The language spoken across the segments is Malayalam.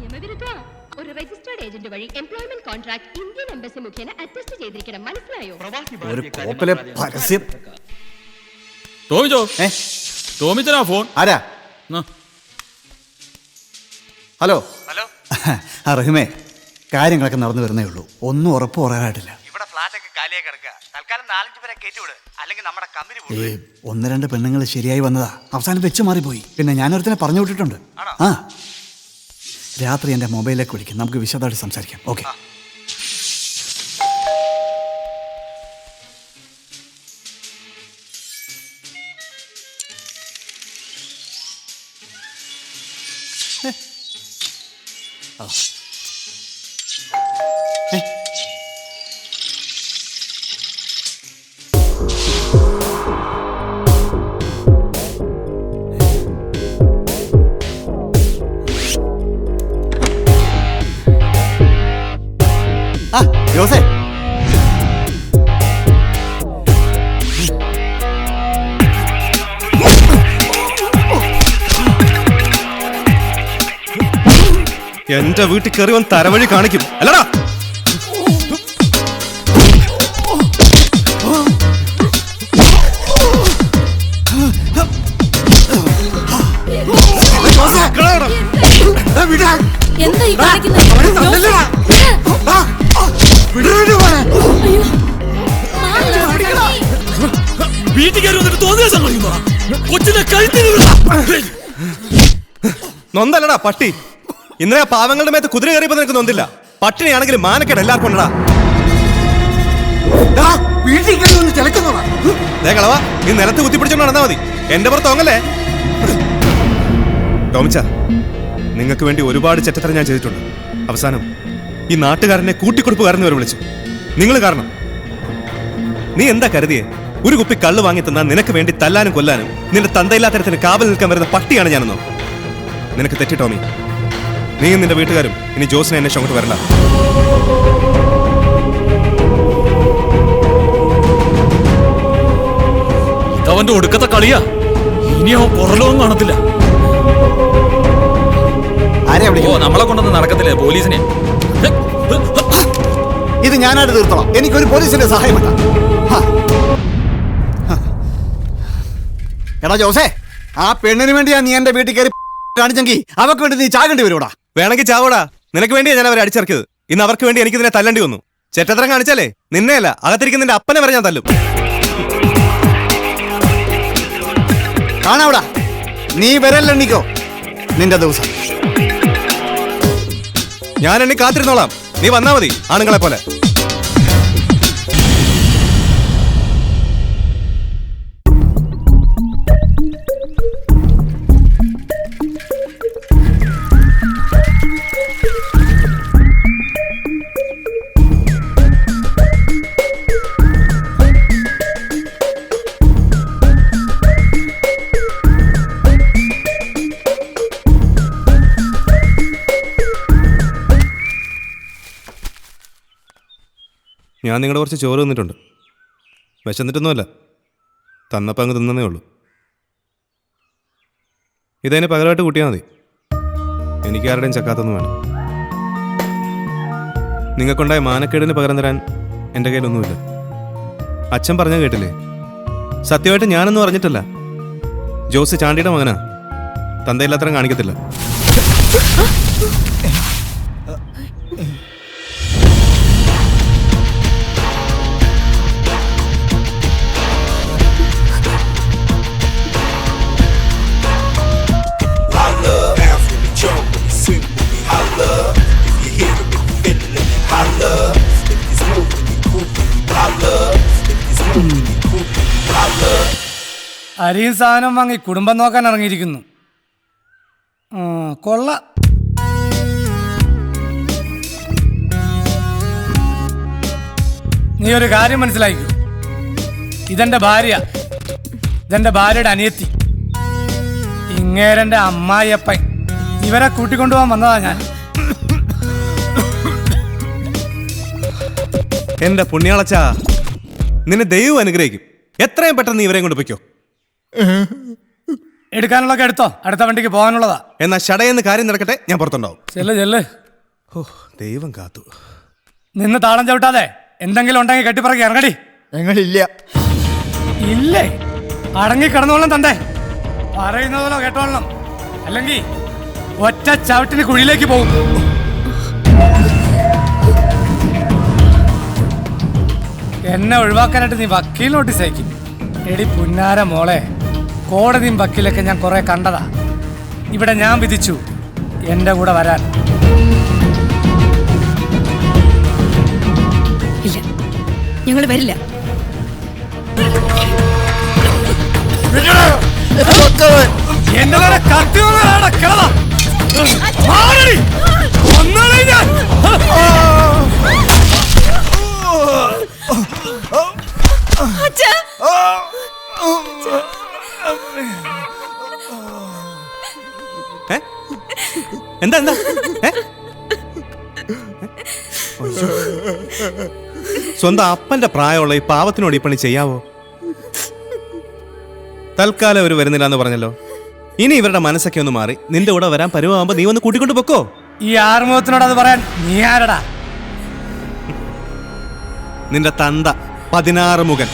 നിയമവിരുദ്ധ ഒരു രജിസ്റ്റേർഡ് ഏജന്റ് വഴി എംപ്ലോയ്മെന്റ് കോൺട്രാക്ട് ഇന്ത്യൻ എംബസി മുഖേന അറ്റസ്റ്റ് ചെയ്തിരിക്കണം. മനസ്സിലായോ? ഒരു കോപ്പലെ പരസ്യം. ടോമിച്ചനാ ഫോൺ. ആരാ? ഹലോ. റഹിമേ, കാര്യങ്ങളൊക്കെ നടന്നു വരുന്നേ ഉള്ളൂ. ഒന്നും ഉറപ്പ് പറയാനായിട്ടില്ല. ഇവിടെ ഫ്ലാറ്റൊക്കെ കാലിയായി കിടക്കുക. തൽക്കാലം 4-5 പേരെ കയറ്റിവിട്, അല്ലെങ്കിൽ നമ്മുടെ കമ്പനി ഈ 1-2 പെണ്ണുങ്ങൾ ശരിയായി വന്നതാ, അവസാനം വെച്ച് മാറിപ്പോയി. പിന്നെ ഞാനൊരുത്തനെ പറഞ്ഞു വിട്ടിട്ടുണ്ട്. ആ, രാത്രി എൻ്റെ മൊബൈലിലേക്ക് വിളിക്കും, നമുക്ക് വിശദമായിട്ട് സംസാരിക്കാം. ഓക്കെ. ജോസേ, എന്റെ വീട്ടിൽ കയറി വന്ന് തരവഴി കാണിക്കും അല്ലടാ. വീട്ടിൽ കയറി വന്നിട്ട് തോന്നിയ സംഭവിക്കുന്ന കൊച്ചിനെ കഴുത്തിന് നൊന്തല്ലടാ പട്ടി. ഇന്നലെ പാവങ്ങളുടെ മേത്ത് കുതിര കയറിയപ്പോ നിനക്ക് നൊന്തില്ല. പട്ടിണിയാണെങ്കിലും മാനക്കേട് എല്ലാവർക്കും ഉണ്ടടാ. കളവാ, നീ നിലത്ത് കുത്തിപ്പിടിച്ചോണ്ട് നടന്നാ മതി, എന്റെ പുറത്ത് തോങ്ങല്ലേ. ടോമിച്ച, നിങ്ങൾക്ക് വേണ്ടി ഒരുപാട് ചെറ്റത്തരം ഞാൻ ചെയ്തിട്ടുണ്ട്. അവസാനം ഈ നാട്ടുകാരനെ കൂട്ടിക്കൊടുപ്പുകാരനെ വരെ വിളിച്ചു. നിങ്ങൾ കാരണം. നീ എന്താ കരുതിയേ? ഒരു കുപ്പി കള്ള് വാങ്ങി തന്നാൽ നിനക്ക് വേണ്ടി തല്ലാനും കൊല്ലാനും നിന്റെ തന്തയില്ലാത്തരത്തിന് കാവൽ നിൽക്കാൻ വരുന്ന പട്ടിയാണ് ഞാനെന്നോ? നിനക്ക് തെറ്റി ടോമി. നീയും നിന്റെ വീട്ടുകാരും ഇനി ജോസിനെ എന്നെ അങ്ങോട്ട് വരണ്ട. ഇതവന്റെ ഒടുക്കത്തെ കളിയാ. ഇനി അവൻ പുറലോകം കാണത്തില്ല. ഓ, നമ്മളെ കൊണ്ടൊന്നും നടക്കത്തില്ലേ പോലീസിനെ. ഇത് ഞാനായിട്ട് തീർത്തോളാം. എനിക്കൊരു പോലീസിന്റെ സഹായം വേണ്ട. എടാ ജോസേ, ആ പെണ്ണിന് വേണ്ടിയാ നീ എന്റെ വീട്ടിൽ കയറി കാണിച്ചെങ്കിൽ അവർക്ക് വേണ്ടി നീ ചാകേണ്ടി വരുവാടാ. വേണമെങ്കിൽ ചാവോടാ. നിനക്ക് വേണ്ടിയാ ഞാൻ അവരെ അടിച്ചിറക്കിയത്. ഇന്ന് അവർക്ക് വേണ്ടി എനിക്ക് ഇതിനെ തല്ലേണ്ടി വന്നു. ചെറ്റത്തരം കാണിച്ചാലേ നിന്നെയല്ല, അകത്തിരിക്കുന്ന നിന്റെ അപ്പനെ വരെ ഞാൻ തല്ലും. കാണാവടാ, നീ വരല്ലെണ്ണിക്കോ നിന്റെ ദിവസം. ഞാൻ എണ്ണി കാത്തിരുന്നോളാം. നീ വന്നാ മതി, ആണുങ്ങളെ പോലെ. ഞാൻ നിങ്ങളുടെ കുറച്ച് ചോറ് തന്നിട്ടുണ്ട്. വിശന്നിട്ടൊന്നുമല്ല, തന്നപ്പോൾ അങ്ങ് തിന്നേ ഉള്ളൂ. ഇതതിന് പകരമായിട്ട് കൂട്ടിയാൽ മതി. എനിക്ക് ആരുടെയും ചക്കാത്തൊന്നും വേണം. നിങ്ങൾക്കുണ്ടായ മാനക്കേടിന് പകരം തരാൻ എൻ്റെ കയ്യിലൊന്നുമില്ല. അച്ഛൻ പറഞ്ഞ കേട്ടില്ലേ? സത്യമായിട്ട് ഞാനൊന്നും അറിഞ്ഞിട്ടില്ല. ജോസ് ചാണ്ടിയുടെ മകനാ. തന്തയില്ലാത്തരം കാണിക്കത്തില്ല. അരിയും സാധനം വാങ്ങി കുടുംബം നോക്കാൻ ഇറങ്ങിയിരിക്കുന്നു. കൊള്ള. നീ ഒരു കാര്യം മനസ്സിലാക്കൂ. ഇതെന്റെ ഭാര്യ, ഇതെന്റെ ഭാര്യയുടെ അനിയത്തി, ഇങ്ങേരന്റെ അമ്മായിയപ്പൻ. ഇവരെ കൂട്ടിക്കൊണ്ടുപോകാൻ വന്നതാ ഞാൻ. എന്റെ പുണ്യാളച്ചാ, നിന്നെ ദൈവം അനുഗ്രഹിക്കും. എത്രയും പെട്ടെന്ന് ഇവരെയും കൊണ്ട് പൊയ്ക്കോ. എടുക്കാനുള്ളതൊക്കെ എടുത്തോ, അടുത്ത വണ്ടിക്ക് പോകാനുള്ളതാ. എന്നാ ഷടയെന്ന് കാര്യം നടക്കട്ടെ, ഞാൻ പുറത്തുണ്ടാവും. ചെല്ല്. ഓ ദൈവം കാത്തു. നിന്ന് താളം ചവിട്ടാതെ എന്തെങ്കിലും ഉണ്ടെങ്കിൽ കെട്ടിപ്പറക്കി ഇറങ്ങടി. ഞങ്ങളില്ല. ഇല്ലേ? അടങ്ങി കിടന്നോളണം തന്തേ, പറയുന്നതല്ലോ കേട്ടോളണം, അല്ലെങ്കിൽ ഒറ്റ ചവിട്ടിന് കുഴിയിലേക്ക് പോകും. എന്നെ ഒഴിവാക്കാനായിട്ട് നീ വക്കീൽ നോട്ടീസ് അയക്കും. എടി പുന്നാര മോളെ, കോടതിയും വക്കീലൊക്കെ ഞാൻ കുറെ കണ്ടതാ. ഇവിടെ ഞാൻ വിധിച്ചു എന്റെ കൂടെ വരാൻ. ഇല്ല, ഞങ്ങൾ വരില്ല. എന്റെ നേരെ കത്തി കിളവാ. എന്താ എന്താ സ്വന്തം അപ്പന്റെ പ്രായമുള്ള ഈ പാവത്തിനോട് ഈ പണി ചെയ്യാവോ? തൽക്കാലം അവർ വരുന്നില്ല എന്ന് പറഞ്ഞല്ലോ. ഇനി ഇവരുടെ മനസ്സൊക്കെ ഒന്ന് മാറി നിന്റെ കൂടെ വരാൻ പരുവാകുമ്പോ നീ ഒന്ന് കൂട്ടിക്കൊണ്ട് പൊക്കോ. ഈ ആറുമുഖത്തിനോട് അത് പറയാൻ നീ ആരടാ? നിന്റെ തന്ത 16 മുഖൻ.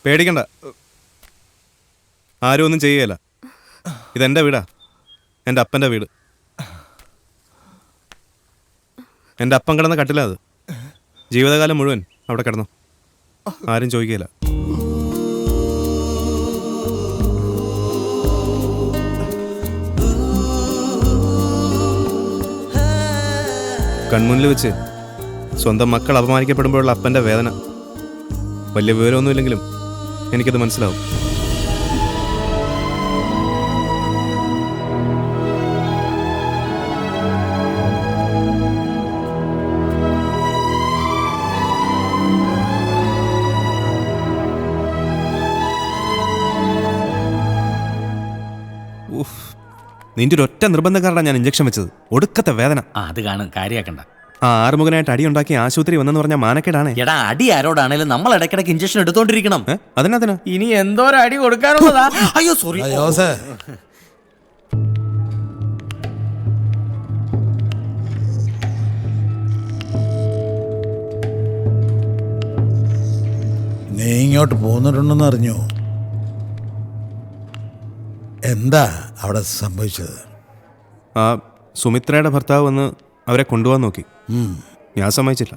പേടിക്കണ്ട, ആരും ഒന്നും ചെയ്യുകയില്ല. ഇതെന്റെ വീടാ, എൻ്റെ അപ്പൻ്റെ വീട്. എൻ്റെ അപ്പം കിടന്ന കട്ടിലാ അത്. ജീവിതകാലം മുഴുവൻ അവിടെ കിടന്നു, ആരും ചോദിക്കുകയില്ല. കൺമുന്നിൽ വെച്ച് സ്വന്തം മക്കൾ അപമാനിക്കപ്പെടുമ്പോഴുള്ള അപ്പൻ്റെ വേദന വലിയ വിവരമൊന്നുമില്ലെങ്കിലും എനിക്കത് മനസ്സിലാവും. നിന്റെ ഒരു ഒറ്റ നിർബന്ധക്കാരനാണ് ഞാൻ ഇഞ്ചക്ഷൻ വെച്ചത്. ഒടുക്കത്തെ വേദന. അത് കാണും, കാര്യാക്കണ്ട. ആ ആറുമുഖനായിട്ട് അടി ഉണ്ടാക്കി ആശുപത്രി വന്നെന്ന് പറഞ്ഞാൽ മാനക്കേടാണ്. എടാ, അടി ആരോടാണേലും നമ്മൾ ഇടയ്ക്കിടയ്ക്ക് ഇഞ്ചക്ഷൻ എടുത്തോണ്ടിരിക്കണം. അതിനകത്തിനാ ഇനി എന്തോരം അടി കൊടുക്കാനുള്ളതാ. അയ്യോ സോറി. നീ ഇങ്ങോട്ട് പോന്നിട്ടുണ്ടെന്ന് അറിഞ്ഞോ? എന്താ അവിടെ സംഭവിച്ചത്? ആ സുമിത്രയുടെ ഭർത്താവ് വന്ന് അവരെ കൊണ്ടുപോകാൻ നോക്കി. ഞാൻ സമ്മതിച്ചില്ല.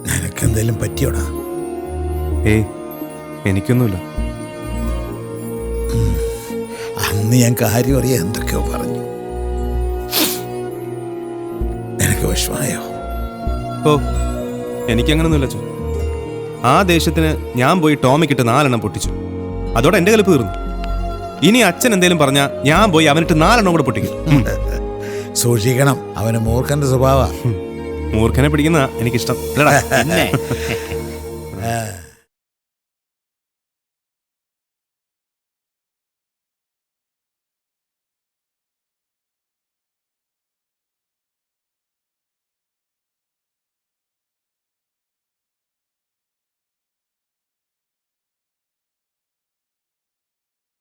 നിനക്കെന്തേലും പറ്റിയോടാ? ഏയ്, എനിക്കൊന്നുമില്ല. അന്ന് ഞാൻ കാര്യം അറിയാൻ എന്തൊക്കെയോ പറഞ്ഞു. നിനക്ക് വിഷമായോ? ഓ, എനിക്കങ്ങനൊന്നുമില്ല ചോ. ആ ദേഷ്യത്തിന് ഞാൻ പോയി ടോമിക്കിട്ട് 4 എണ്ണം പൊട്ടിച്ചു. അതോടെ എൻ്റെ കലിപ്പ് തീർന്നു. ഇനി അച്ഛൻ എന്തേലും പറഞ്ഞാൽ ഞാൻ പോയി അവനിട്ട് 4 എണ്ണം കൂടെ പൊട്ടിക്കും. സൂക്ഷിക്കണം, അവന് മൂർഖന്റെ സ്വഭാവ. മൂർഖനെ പിടിക്കുന്ന എനിക്കിഷ്ടം. പിന്നെ